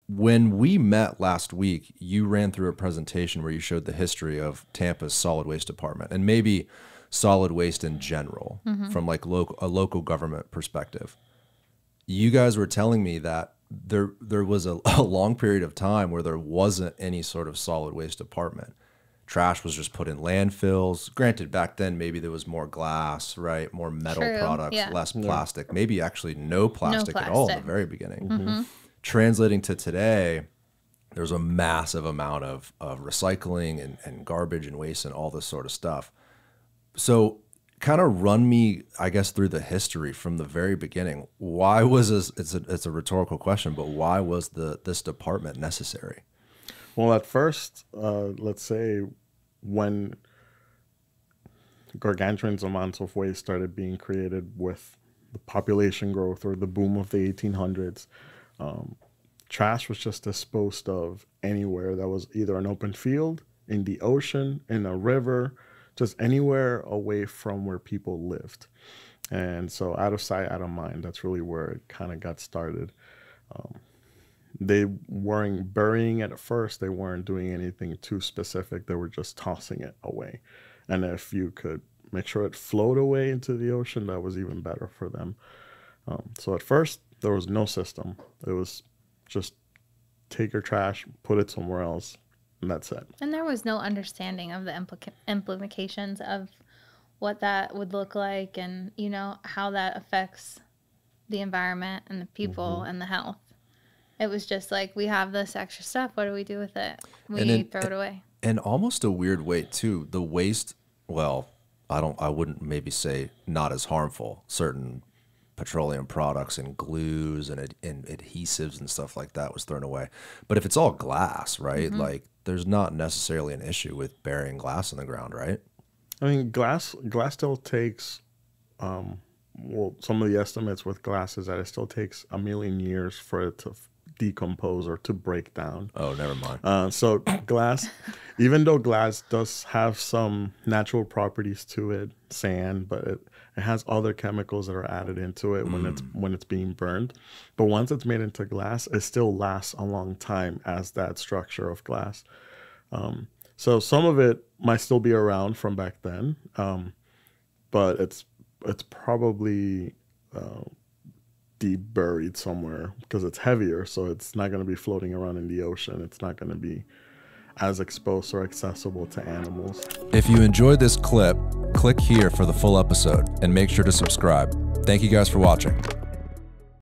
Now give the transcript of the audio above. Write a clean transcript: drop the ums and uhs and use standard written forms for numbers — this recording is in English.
when we met last week, you ran through a presentation where you showed the history of Tampa's solid waste department and maybe solid waste in general from like a local government perspective. You guys were telling me that there was a long period of time where there wasn't any sort of solid waste department. Trash was just put in landfills. Granted, back then maybe there was more glass, right? More metal products, less plastic, maybe actually no plastic at all in the very beginning. Translating to today, there's a massive amount of recycling and garbage and waste and all this sort of stuff. So kind of run me, I guess, through the history from the very beginning. Why was this, it's a rhetorical question, but why was this department necessary? Well, at first, let's say when gargantuan amounts of waste started being created with the population growth or the boom of the 1800s, trash was just disposed of anywhere that was either an open field, in the ocean, in a river, just anywhere away from where people lived. And so out of sight, out of mind, that's really where it kind of got started. They weren't burying it at first. They weren't doing anything too specific. They were just tossing it away. And if you could make sure it flowed away into the ocean, that was even better for them. So at first, there was no system. It was just take your trash, put it somewhere else, and that's it. And there was no understanding of the implications of what that would look like and, you know, how that affects the environment and the people and the health. It was just like, we have this extra stuff. What do we do with it? We throw it away. And almost a weird way too, the waste, well, I wouldn't maybe say not as harmful. Certain petroleum products and glues and adhesives and stuff like that was thrown away. But if it's all glass, right? Like there's not necessarily an issue with burying glass in the ground, right? I mean, glass still takes, well, some of the estimates with glass is that it still takes 1 million years for it to decompose or to break down. Oh, never mind. So glass, even though glass does have some natural properties to it, sand, but it has other chemicals that are added into it when it's being burned. But once it's made into glass, it still lasts a long time as that structure of glass. So some of it might still be around from back then, but it's probably deep buried somewhere because it's heavier, so it's not going to be floating around in the ocean. It's not going to be as exposed or accessible to animals. If you enjoyed this clip, click here for the full episode and make sure to subscribe. Thank you guys for watching.